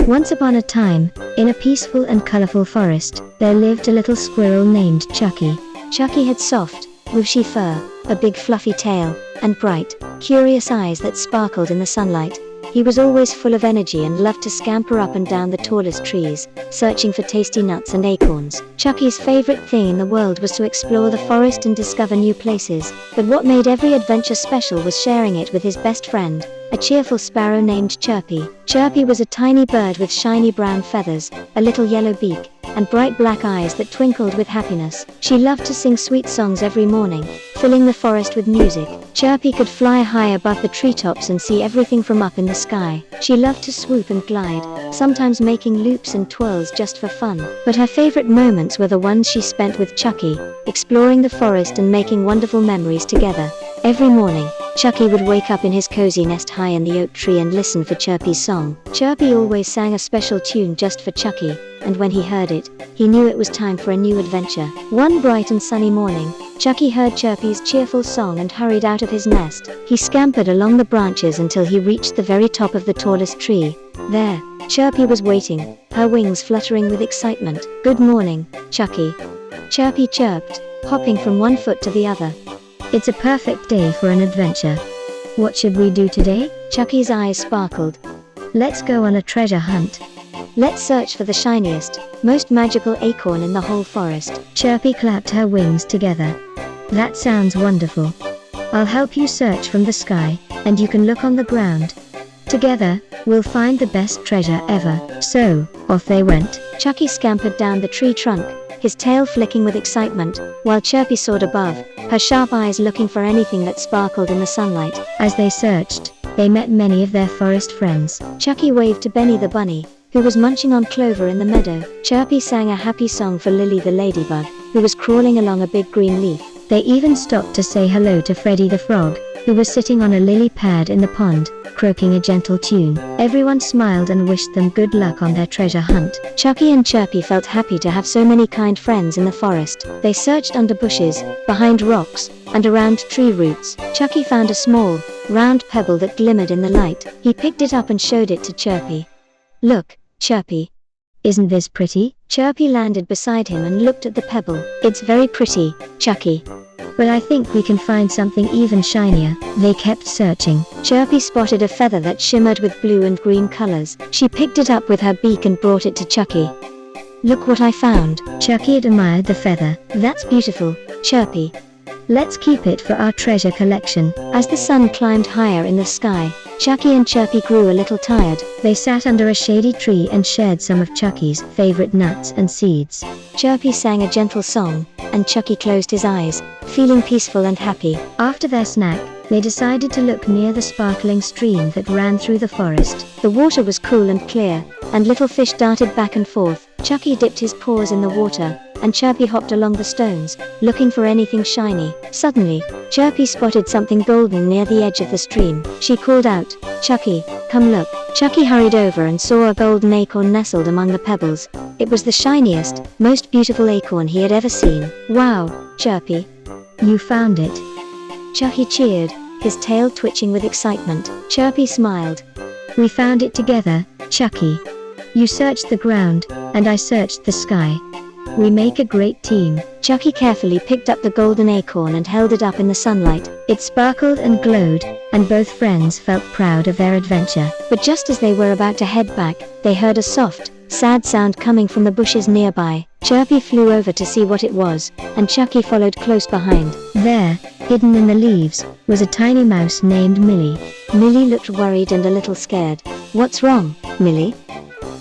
Once upon a time, in a peaceful and colorful forest, there lived a little squirrel named Chuckie. Chuckie had soft, wooshy fur, a big fluffy tail, and bright, curious eyes that sparkled in the sunlight. He was always full of energy and loved to scamper up and down the tallest trees, searching for tasty nuts and acorns. Chuckie's favorite thing in the world was to explore the forest and discover new places, but what made every adventure special was sharing it with his best friend, a cheerful sparrow named Chirpy. Chirpy was a tiny bird with shiny brown feathers, a little yellow beak, and bright black eyes that twinkled with happiness. She loved to sing sweet songs every morning, filling the forest with music. Chirpy could fly high above the treetops and see everything from up in the sky. She loved to swoop and glide, sometimes making loops and twirls just for fun. But her favorite moments were the ones she spent with Chuckie, exploring the forest and making wonderful memories together. Every morning, Chuckie would wake up in his cozy nest high in the oak tree and listen for Chirpy's song. Chirpy always sang a special tune just for Chuckie, and when he heard it, he knew it was time for a new adventure. One bright and sunny morning, Chuckie heard Chirpy's cheerful song and hurried out of his nest. He scampered along the branches until he reached the very top of the tallest tree. There, Chirpy was waiting, her wings fluttering with excitement. "Good morning, Chuckie," Chirpy chirped, hopping from one foot to the other. "It's a perfect day for an adventure. What should we do today?" Chuckie's eyes sparkled. "Let's go on a treasure hunt. Let's search for the shiniest, most magical acorn in the whole forest." Chirpy clapped her wings together. "That sounds wonderful. I'll help you search from the sky, and you can look on the ground. Together, we'll find the best treasure ever." So, off they went. Chuckie scampered down the tree trunk, his tail flicking with excitement, while Chirpy soared above, her sharp eyes looking for anything that sparkled in the sunlight. As they searched, they met many of their forest friends. Chuckie waved to Benny the bunny, who was munching on clover in the meadow. Chirpy sang a happy song for Lily the ladybug, who was crawling along a big green leaf. They even stopped to say hello to Freddy the frog, who was sitting on a lily pad in the pond, croaking a gentle tune. Everyone smiled and wished them good luck on their treasure hunt. Chuckie and Chirpy felt happy to have so many kind friends in the forest. They searched under bushes, behind rocks, and around tree roots. Chuckie found a small, round pebble that glimmered in the light. He picked it up and showed it to Chirpy. "Look, Chirpy. Isn't this pretty?" Chirpy landed beside him and looked at the pebble. "It's very pretty, Chuckie. But I think we can find something even shinier." They kept searching. Chirpy spotted a feather that shimmered with blue and green colors. She picked it up with her beak and brought it to Chuckie. "Look what I found." Chuckie admired the feather. "That's beautiful, Chirpy. Let's keep it for our treasure collection." As the sun climbed higher in the sky, Chuckie and Chirpy grew a little tired. They sat under a shady tree and shared some of Chuckie's favorite nuts and seeds. Chirpy sang a gentle song, and Chuckie closed his eyes, feeling peaceful and happy. After their snack, they decided to look near the sparkling stream that ran through the forest. The water was cool and clear, and little fish darted back and forth. Chuckie dipped his paws in the water, and Chirpy hopped along the stones, looking for anything shiny. Suddenly, Chirpy spotted something golden near the edge of the stream. She called out, "Chuckie, come look." Chuckie hurried over and saw a golden acorn nestled among the pebbles. It was the shiniest, most beautiful acorn he had ever seen. "Wow, Chirpy. You found it." Chuckie cheered, his tail twitching with excitement. Chirpy smiled. "We found it together, Chuckie. You searched the ground, and I searched the sky. We make a great team." Chuckie carefully picked up the golden acorn and held it up in the sunlight. It sparkled and glowed, and both friends felt proud of their adventure. But just as they were about to head back, they heard a soft, sad sound coming from the bushes nearby. Chirpy flew over to see what it was, and Chuckie followed close behind. There, hidden in the leaves, was a tiny mouse named Millie. Millie looked worried and a little scared. "What's wrong, Millie?"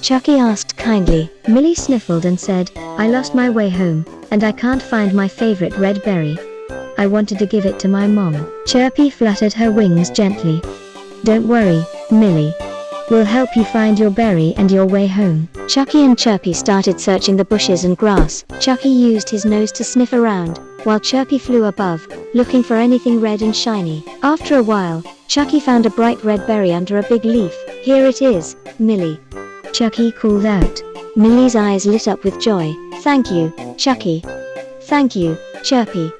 Chuckie asked kindly. Millie sniffled and said, "I lost my way home, and I can't find my favorite red berry. I wanted to give it to my mom." Chirpy fluttered her wings gently. "Don't worry, Millie. We'll help you find your berry and your way home." Chuckie and Chirpy started searching the bushes and grass. Chuckie used his nose to sniff around, while Chirpy flew above, looking for anything red and shiny. After a while, Chuckie found a bright red berry under a big leaf. "Here it is, Millie," Chuckie called out. Millie's eyes lit up with joy. "Thank you, Chuckie." "Thank you, Chirpy.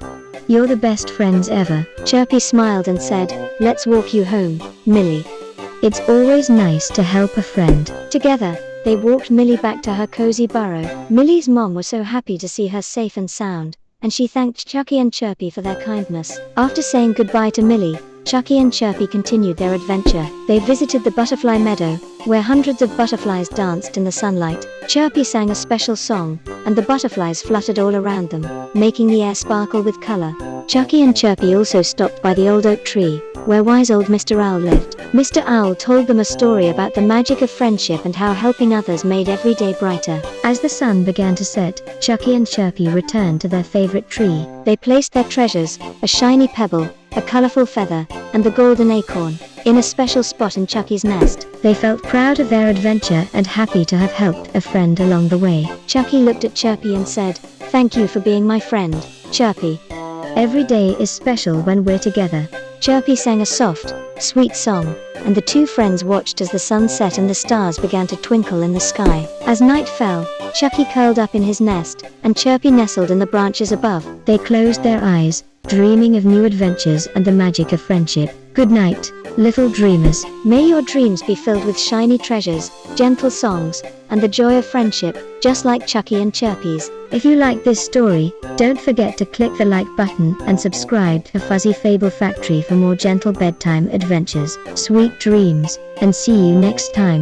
You're the best friends ever." Chirpy smiled and said, "Let's walk you home, Millie. It's always nice to help a friend." Together, they walked Millie back to her cozy burrow. Millie's mom was so happy to see her safe and sound, and she thanked Chuckie and Chirpy for their kindness. After saying goodbye to Millie, Chuckie and Chirpy continued their adventure. They visited the butterfly meadow, where hundreds of butterflies danced in the sunlight. Chirpy sang a special song, and the butterflies fluttered all around them, making the air sparkle with color. Chuckie and Chirpy also stopped by the old oak tree, where wise old Mr. Owl lived. Mr. Owl told them a story about the magic of friendship and how helping others made every day brighter. As the sun began to set, Chuckie and Chirpy returned to their favorite tree. They placed their treasures, a shiny pebble, a colorful feather, and the golden acorn, in a special spot in Chuckie's nest. They felt proud of their adventure and happy to have helped a friend along the way. Chuckie looked at Chirpy and said, "Thank you for being my friend, Chirpy. Every day is special when we're together." Chirpy sang a soft, sweet song, and the two friends watched as the sun set and the stars began to twinkle in the sky. As night fell, Chuckie curled up in his nest, and Chirpy nestled in the branches above. They closed their eyes, dreaming of new adventures and the magic of friendship. Good night, little dreamers. May your dreams be filled with shiny treasures, gentle songs, and the joy of friendship, just like Chuckie and Chirpy's. If you like this story, don't forget to click the like button and subscribe to Fuzzy Fable Factory for more gentle bedtime adventures. Sweet dreams, and see you next time.